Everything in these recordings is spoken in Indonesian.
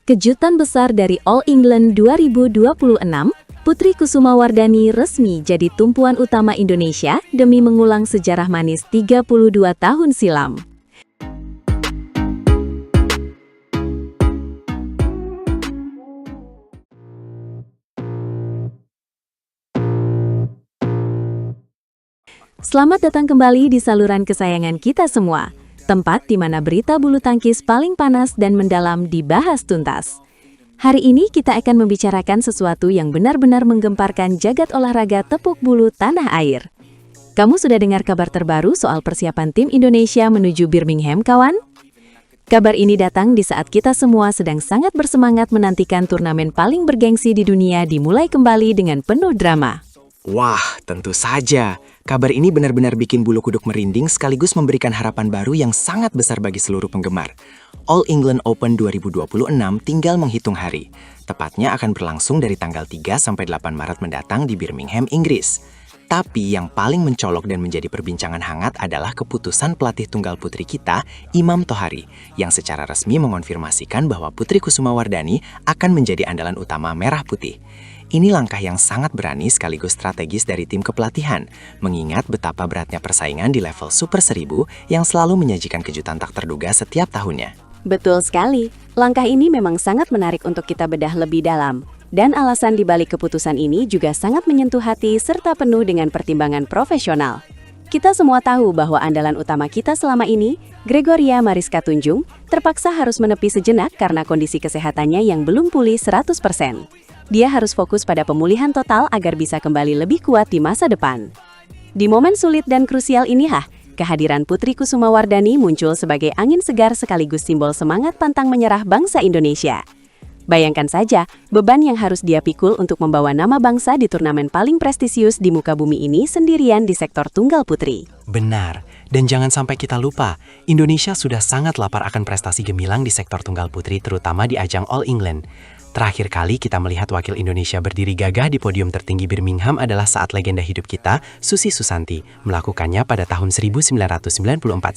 Kejutan besar dari All England 2026, Putri Kusumawardhani resmi jadi tumpuan utama Indonesia demi mengulang sejarah manis 32 tahun silam. Selamat datang kembali di saluran kesayangan kita semua. Tempat di mana berita bulu tangkis paling panas dan mendalam dibahas tuntas. Hari ini kita akan membicarakan sesuatu yang benar-benar menggemparkan jagat olahraga tepuk bulu tanah air. Kamu sudah dengar kabar terbaru soal persiapan tim Indonesia menuju Birmingham, kawan? Kabar ini datang di saat kita semua sedang sangat bersemangat menantikan turnamen paling bergengsi di dunia dimulai kembali dengan penuh drama. Wah, tentu saja. Kabar ini benar-benar bikin bulu kuduk merinding sekaligus memberikan harapan baru yang sangat besar bagi seluruh penggemar. All England Open 2026 tinggal menghitung hari. Tepatnya akan berlangsung dari tanggal 3 sampai 8 Maret mendatang di Birmingham, Inggris. Tapi yang paling mencolok dan menjadi perbincangan hangat adalah keputusan pelatih tunggal putri kita, Imam Thohari, yang secara resmi mengonfirmasikan bahwa Putri Kusumawardhani akan menjadi andalan utama Merah Putih. Ini langkah yang sangat berani sekaligus strategis dari tim kepelatihan, mengingat betapa beratnya persaingan di level Super 1000 yang selalu menyajikan kejutan tak terduga setiap tahunnya. Betul sekali, langkah ini memang sangat menarik untuk kita bedah lebih dalam. Dan alasan dibalik keputusan ini juga sangat menyentuh hati serta penuh dengan pertimbangan profesional. Kita semua tahu bahwa andalan utama kita selama ini, Gregoria Mariska Tunjung, terpaksa harus menepi sejenak karena kondisi kesehatannya yang belum pulih 100%. Dia harus fokus pada pemulihan total agar bisa kembali lebih kuat di masa depan. Di momen sulit dan krusial inilah, kehadiran Putri Kusumawardhani muncul sebagai angin segar sekaligus simbol semangat pantang menyerah bangsa Indonesia. Bayangkan saja, beban yang harus dia pikul untuk membawa nama bangsa di turnamen paling prestisius di muka bumi ini sendirian di sektor tunggal putri. Benar, dan jangan sampai kita lupa, Indonesia sudah sangat lapar akan prestasi gemilang di sektor tunggal putri terutama di ajang All England. Terakhir kali kita melihat wakil Indonesia berdiri gagah di podium tertinggi Birmingham adalah saat legenda hidup kita, Susi Susanti, melakukannya pada tahun 1994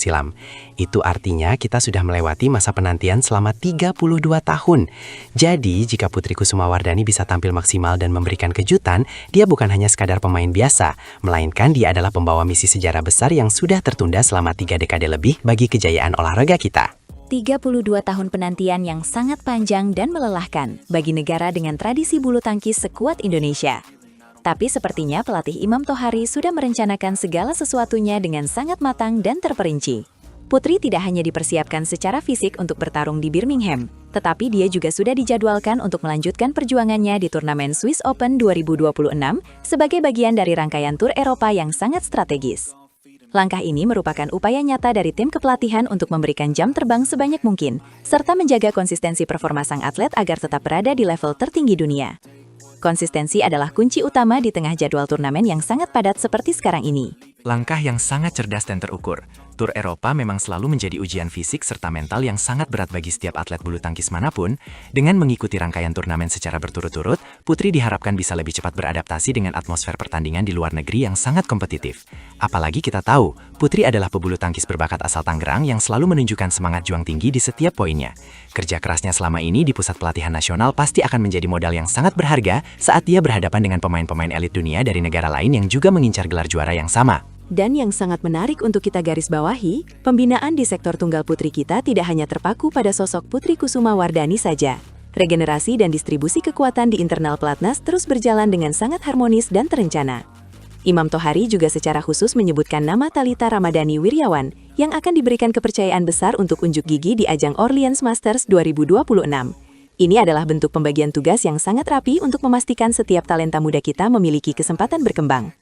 silam. Itu artinya kita sudah melewati masa penantian selama 32 tahun. Jadi, jika Putri Kusumawardhani bisa tampil maksimal dan memberikan kejutan, dia bukan hanya sekadar pemain biasa, melainkan dia adalah pembawa misi sejarah besar yang sudah tertunda selama 3 dekade lebih bagi kejayaan olahraga kita. 32 tahun penantian yang sangat panjang dan melelahkan bagi negara dengan tradisi bulu tangkis sekuat Indonesia. Tapi sepertinya pelatih Imam Thohari sudah merencanakan segala sesuatunya dengan sangat matang dan terperinci. Putri tidak hanya dipersiapkan secara fisik untuk bertarung di Birmingham, tetapi dia juga sudah dijadwalkan untuk melanjutkan perjuangannya di turnamen Swiss Open 2026 sebagai bagian dari rangkaian tur Eropa yang sangat strategis. Langkah ini merupakan upaya nyata dari tim kepelatihan untuk memberikan jam terbang sebanyak mungkin, serta menjaga konsistensi performa sang atlet agar tetap berada di level tertinggi dunia. Konsistensi adalah kunci utama di tengah jadwal turnamen yang sangat padat seperti sekarang ini. Langkah yang sangat cerdas dan terukur. Tur Eropa memang selalu menjadi ujian fisik serta mental yang sangat berat bagi setiap atlet bulu tangkis manapun. Dengan mengikuti rangkaian turnamen secara berturut-turut, Putri diharapkan bisa lebih cepat beradaptasi dengan atmosfer pertandingan di luar negeri yang sangat kompetitif. Apalagi kita tahu, Putri adalah pebulu tangkis berbakat asal Tangerang yang selalu menunjukkan semangat juang tinggi di setiap poinnya. Kerja kerasnya selama ini di pusat pelatihan nasional pasti akan menjadi modal yang sangat berharga saat dia berhadapan dengan pemain-pemain elit dunia dari negara lain yang juga mengincar gelar juara yang sama. Dan yang sangat menarik untuk kita garis bawahi, pembinaan di sektor tunggal putri kita tidak hanya terpaku pada sosok Putri Kusumawardhani saja. Regenerasi dan distribusi kekuatan di internal pelatnas terus berjalan dengan sangat harmonis dan terencana. Imam Thohari juga secara khusus menyebutkan nama Thalita Ramadhani Wirjawan yang akan diberikan kepercayaan besar untuk unjuk gigi di ajang Orleans Masters 2026. Ini adalah bentuk pembagian tugas yang sangat rapi untuk memastikan setiap talenta muda kita memiliki kesempatan berkembang.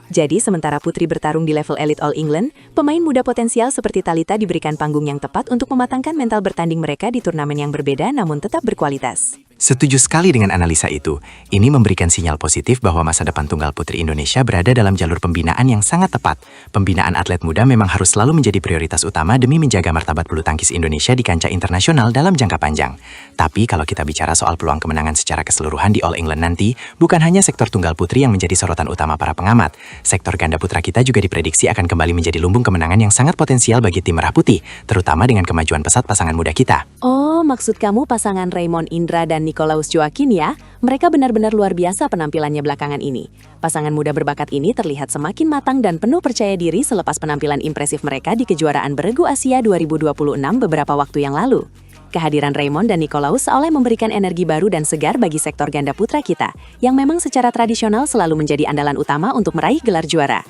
Jadi, sementara Putri bertarung di level elit All England, pemain muda potensial seperti Thalita diberikan panggung yang tepat untuk mematangkan mental bertanding mereka di turnamen yang berbeda namun tetap berkualitas. Setuju sekali dengan analisa itu. Ini memberikan sinyal positif bahwa masa depan tunggal putri Indonesia berada dalam jalur pembinaan yang sangat tepat. Pembinaan atlet muda memang harus selalu menjadi prioritas utama demi menjaga martabat bulu tangkis Indonesia di kancah internasional dalam jangka panjang. Tapi kalau kita bicara soal peluang kemenangan secara keseluruhan di All England nanti, bukan hanya sektor tunggal putri yang menjadi sorotan utama para pengamat. Sektor ganda putra kita juga diprediksi akan kembali menjadi lumbung kemenangan yang sangat potensial bagi tim Merah Putih, terutama dengan kemajuan pesat pasangan muda kita. Oh, maksud kamu pasangan Raymond Indra dan Nicolaus Joaquin ya? Mereka benar-benar luar biasa penampilannya belakangan ini. Pasangan muda berbakat ini terlihat semakin matang dan penuh percaya diri selepas penampilan impresif mereka di kejuaraan beregu Asia 2026 beberapa waktu yang lalu. Kehadiran Raymond dan Nicolaus seolah memberikan energi baru dan segar bagi sektor ganda putra kita, yang memang secara tradisional selalu menjadi andalan utama untuk meraih gelar juara.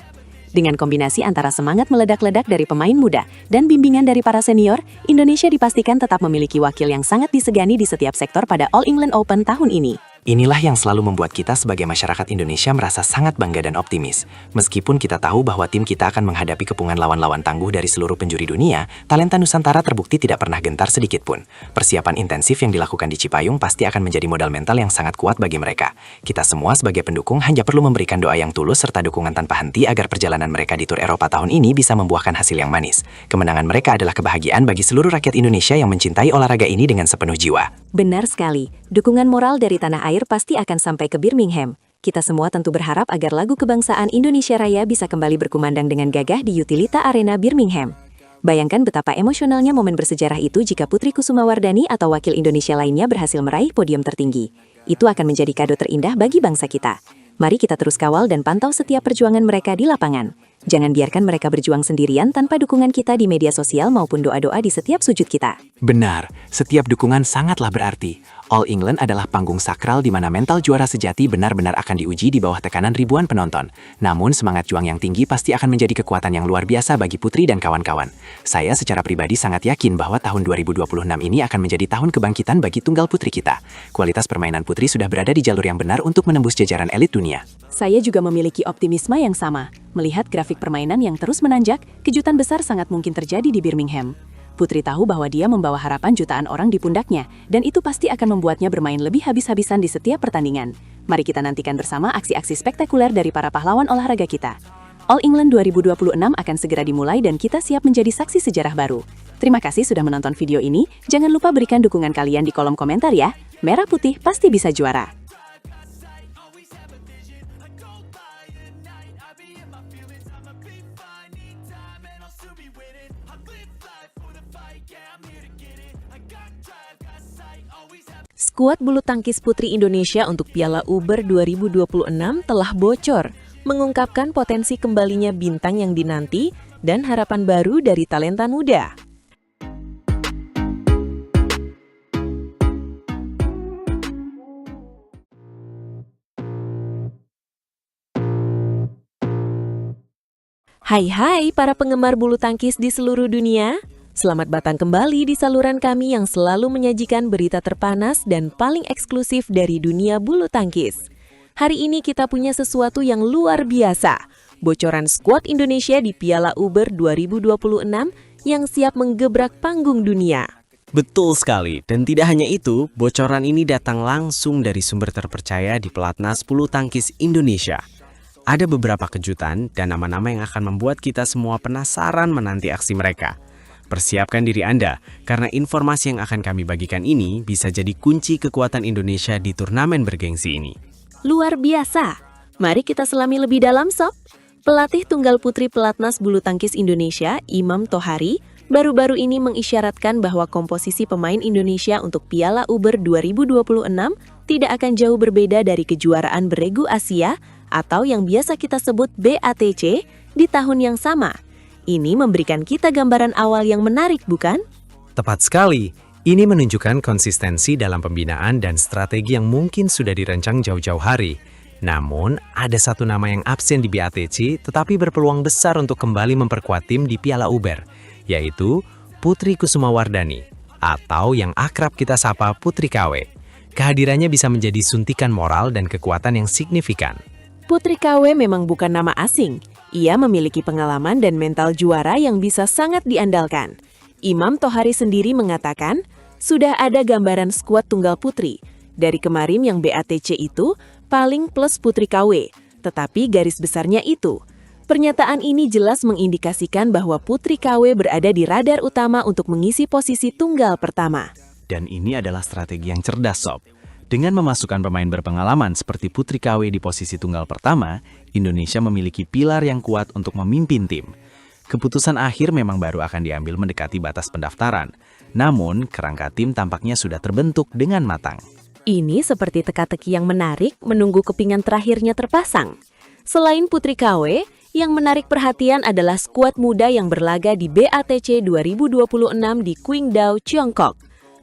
Dengan kombinasi antara semangat meledak-ledak dari pemain muda dan bimbingan dari para senior, Indonesia dipastikan tetap memiliki wakil yang sangat disegani di setiap sektor pada All England Open tahun ini. Inilah yang selalu membuat kita sebagai masyarakat Indonesia merasa sangat bangga dan optimis. Meskipun kita tahu bahwa tim kita akan menghadapi kepungan lawan-lawan tangguh dari seluruh penjuri dunia, talenta Nusantara terbukti tidak pernah gentar sedikit pun. Persiapan intensif yang dilakukan di Cipayung pasti akan menjadi modal mental yang sangat kuat bagi mereka. Kita semua sebagai pendukung hanya perlu memberikan doa yang tulus serta dukungan tanpa henti agar perjalanan mereka di Tur Eropa tahun ini bisa membuahkan hasil yang manis. Kemenangan mereka adalah kebahagiaan bagi seluruh rakyat Indonesia yang mencintai olahraga ini dengan sepenuh jiwa. Benar sekali, dukungan moral dari tanah air pasti akan sampai ke Birmingham. Kita semua tentu berharap agar lagu kebangsaan Indonesia Raya bisa kembali berkumandang dengan gagah di Utilita Arena Birmingham. Bayangkan betapa emosionalnya momen bersejarah itu jika Putri Kusumawardhani atau wakil Indonesia lainnya berhasil meraih podium tertinggi. Itu akan menjadi kado terindah bagi bangsa kita. Mari kita terus kawal dan pantau setiap perjuangan mereka di lapangan. Jangan biarkan mereka berjuang sendirian tanpa dukungan kita di media sosial maupun doa-doa di setiap sujud kita. Benar, setiap dukungan sangatlah berarti. All England adalah panggung sakral di mana mental juara sejati benar-benar akan diuji di bawah tekanan ribuan penonton. Namun semangat juang yang tinggi pasti akan menjadi kekuatan yang luar biasa bagi Putri dan kawan-kawan. Saya secara pribadi sangat yakin bahwa tahun 2026 ini akan menjadi tahun kebangkitan bagi tunggal putri kita. Kualitas permainan Putri sudah berada di jalur yang benar untuk menembus jajaran elit dunia. Saya juga memiliki optimisme yang sama. Melihat grafik permainan yang terus menanjak, kejutan besar sangat mungkin terjadi di Birmingham. Putri tahu bahwa dia membawa harapan jutaan orang di pundaknya, dan itu pasti akan membuatnya bermain lebih habis-habisan di setiap pertandingan. Mari kita nantikan bersama aksi-aksi spektakuler dari para pahlawan olahraga kita. All England 2026 akan segera dimulai dan kita siap menjadi saksi sejarah baru. Terima kasih sudah menonton video ini, jangan lupa berikan dukungan kalian di kolom komentar ya. Merah Putih pasti bisa juara. Skuad bulu tangkis putri Indonesia untuk Piala Uber 2026 telah bocor, mengungkapkan potensi kembalinya bintang yang dinanti dan harapan baru dari talenta muda. Hai para penggemar bulu tangkis di seluruh dunia. Selamat datang kembali di saluran kami yang selalu menyajikan berita terpanas dan paling eksklusif dari dunia bulu tangkis. Hari ini kita punya sesuatu yang luar biasa. Bocoran skuad Indonesia di Piala Uber 2026 yang siap menggebrak panggung dunia. Betul sekali, dan tidak hanya itu, bocoran ini datang langsung dari sumber terpercaya di Pelatnas Bulu Tangkis Indonesia. Ada beberapa kejutan dan nama-nama yang akan membuat kita semua penasaran menanti aksi mereka. Persiapkan diri Anda, karena informasi yang akan kami bagikan ini bisa jadi kunci kekuatan Indonesia di turnamen bergengsi ini. Luar biasa! Mari kita selami lebih dalam, Sob. Pelatih tunggal putri Pelatnas Bulu Tangkis Indonesia, Imam Tohari, baru-baru ini mengisyaratkan bahwa komposisi pemain Indonesia untuk Piala Uber 2026 tidak akan jauh berbeda dari kejuaraan beregu Asia atau yang biasa kita sebut BATC di tahun yang sama. Ini memberikan kita gambaran awal yang menarik, bukan? Tepat sekali. Ini menunjukkan konsistensi dalam pembinaan dan strategi yang mungkin sudah dirancang jauh-jauh hari. Namun, ada satu nama yang absen di BATC tetapi berpeluang besar untuk kembali memperkuat tim di Piala Uber, yaitu Putri Kusumawardhani, atau yang akrab kita sapa Putri KW. Kehadirannya bisa menjadi suntikan moral dan kekuatan yang signifikan. Putri KW memang bukan nama asing. Ia memiliki pengalaman dan mental juara yang bisa sangat diandalkan. Imam Tohari sendiri mengatakan, sudah ada gambaran skuad tunggal putri. Dari kemarin yang BATC itu paling plus Putri KW, tetapi garis besarnya itu. Pernyataan ini jelas mengindikasikan bahwa Putri KW berada di radar utama untuk mengisi posisi tunggal pertama. Dan ini adalah strategi yang cerdas, Sob. Dengan memasukkan pemain berpengalaman seperti Putri KW di posisi tunggal pertama, Indonesia memiliki pilar yang kuat untuk memimpin tim. Keputusan akhir memang baru akan diambil mendekati batas pendaftaran. Namun, kerangka tim tampaknya sudah terbentuk dengan matang. Ini seperti teka-teki yang menarik menunggu kepingan terakhirnya terpasang. Selain Putri KW, yang menarik perhatian adalah skuad muda yang berlaga di BATC 2026 di Qingdao, Tiongkok.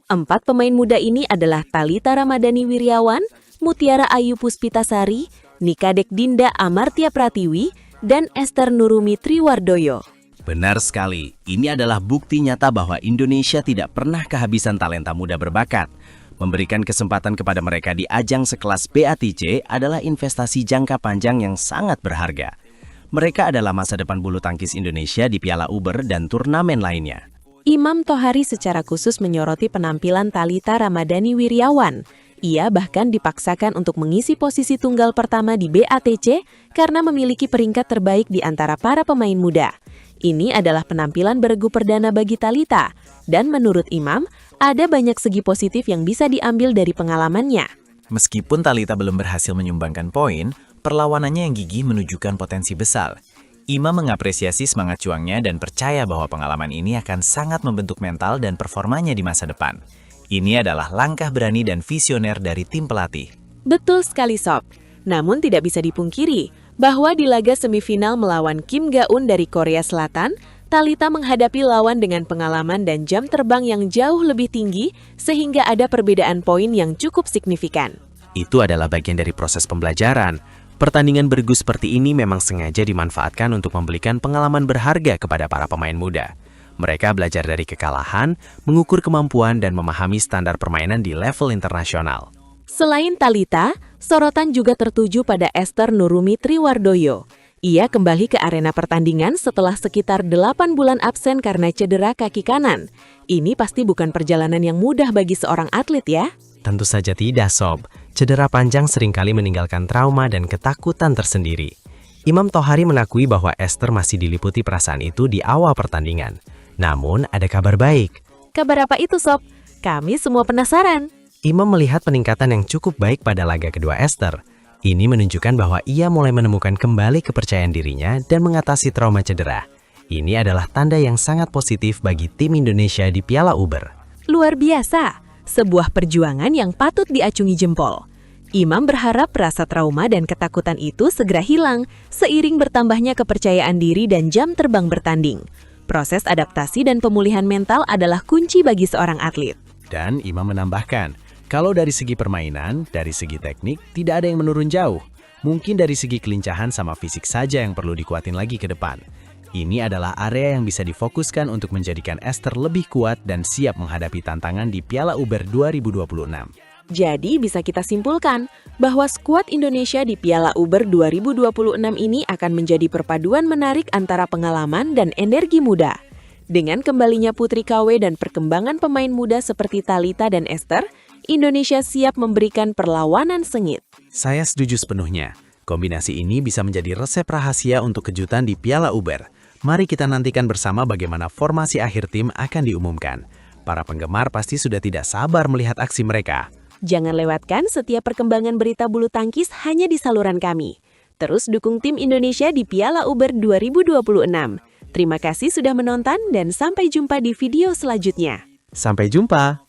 4 pemain muda ini adalah Thalita Ramadhani Wiryawan, Mutiara Ayu Puspitasari, Nikadek Dinda Amartya Pratiwi, dan Esther Nurumi Triwardoyo. Benar sekali, ini adalah bukti nyata bahwa Indonesia tidak pernah kehabisan talenta muda berbakat. Memberikan kesempatan kepada mereka di ajang sekelas BATC adalah investasi jangka panjang yang sangat berharga. Mereka adalah masa depan bulu tangkis Indonesia di Piala Uber dan turnamen lainnya. Imam Tohari secara khusus menyoroti penampilan Thalita Ramadhani Wiryawan. Ia bahkan dipaksakan untuk mengisi posisi tunggal pertama di BATC karena memiliki peringkat terbaik di antara para pemain muda. Ini adalah penampilan beregu perdana bagi Thalita, dan menurut Imam, ada banyak segi positif yang bisa diambil dari pengalamannya. Meskipun Thalita belum berhasil menyumbangkan poin, perlawanannya yang gigih menunjukkan potensi besar. Imam mengapresiasi semangat juangnya dan percaya bahwa pengalaman ini akan sangat membentuk mental dan performanya di masa depan. Ini adalah langkah berani dan visioner dari tim pelatih. Betul sekali, Sob. Namun tidak bisa dipungkiri bahwa di laga semifinal melawan Kim Ga-eun dari Korea Selatan, Thalita menghadapi lawan dengan pengalaman dan jam terbang yang jauh lebih tinggi sehingga ada perbedaan poin yang cukup signifikan. Itu adalah bagian dari proses pembelajaran. Pertandingan bergu seperti ini memang sengaja dimanfaatkan untuk memberikan pengalaman berharga kepada para pemain muda. Mereka belajar dari kekalahan, mengukur kemampuan, dan memahami standar permainan di level internasional. Selain Thalita, sorotan juga tertuju pada Esther Nurumi Triwardoyo. Ia kembali ke arena pertandingan setelah sekitar 8 bulan absen karena cedera kaki kanan. Ini pasti bukan perjalanan yang mudah bagi seorang atlet ya. Tentu saja tidak, Sob. Cedera panjang seringkali meninggalkan trauma dan ketakutan tersendiri. Imam Tohari mengakui bahwa Esther masih diliputi perasaan itu di awal pertandingan. Namun, ada kabar baik. Kabar apa itu, Sob? Kami semua penasaran. Imam melihat peningkatan yang cukup baik pada laga kedua Esther. Ini menunjukkan bahwa ia mulai menemukan kembali kepercayaan dirinya dan mengatasi trauma cedera. Ini adalah tanda yang sangat positif bagi tim Indonesia di Piala Uber. Luar biasa, sebuah perjuangan yang patut diacungi jempol. Imam berharap rasa trauma dan ketakutan itu segera hilang seiring bertambahnya kepercayaan diri dan jam terbang bertanding. Proses adaptasi dan pemulihan mental adalah kunci bagi seorang atlet. Dan Imam menambahkan, kalau dari segi permainan, dari segi teknik, tidak ada yang menurun jauh. Mungkin dari segi kelincahan sama fisik saja yang perlu dikuatin lagi ke depan. Ini adalah area yang bisa difokuskan untuk menjadikan Esther lebih kuat dan siap menghadapi tantangan di Piala Uber 2026. Jadi bisa kita simpulkan bahwa skuad Indonesia di Piala Uber 2026 ini akan menjadi perpaduan menarik antara pengalaman dan energi muda. Dengan kembalinya Putri KW dan perkembangan pemain muda seperti Thalita dan Esther, Indonesia siap memberikan perlawanan sengit. Saya setuju sepenuhnya. Kombinasi ini bisa menjadi resep rahasia untuk kejutan di Piala Uber. Mari kita nantikan bersama bagaimana formasi akhir tim akan diumumkan. Para penggemar pasti sudah tidak sabar melihat aksi mereka. Jangan lewatkan setiap perkembangan berita bulu tangkis hanya di saluran kami. Terus dukung tim Indonesia di Piala Uber 2026. Terima kasih sudah menonton dan sampai jumpa di video selanjutnya. Sampai jumpa!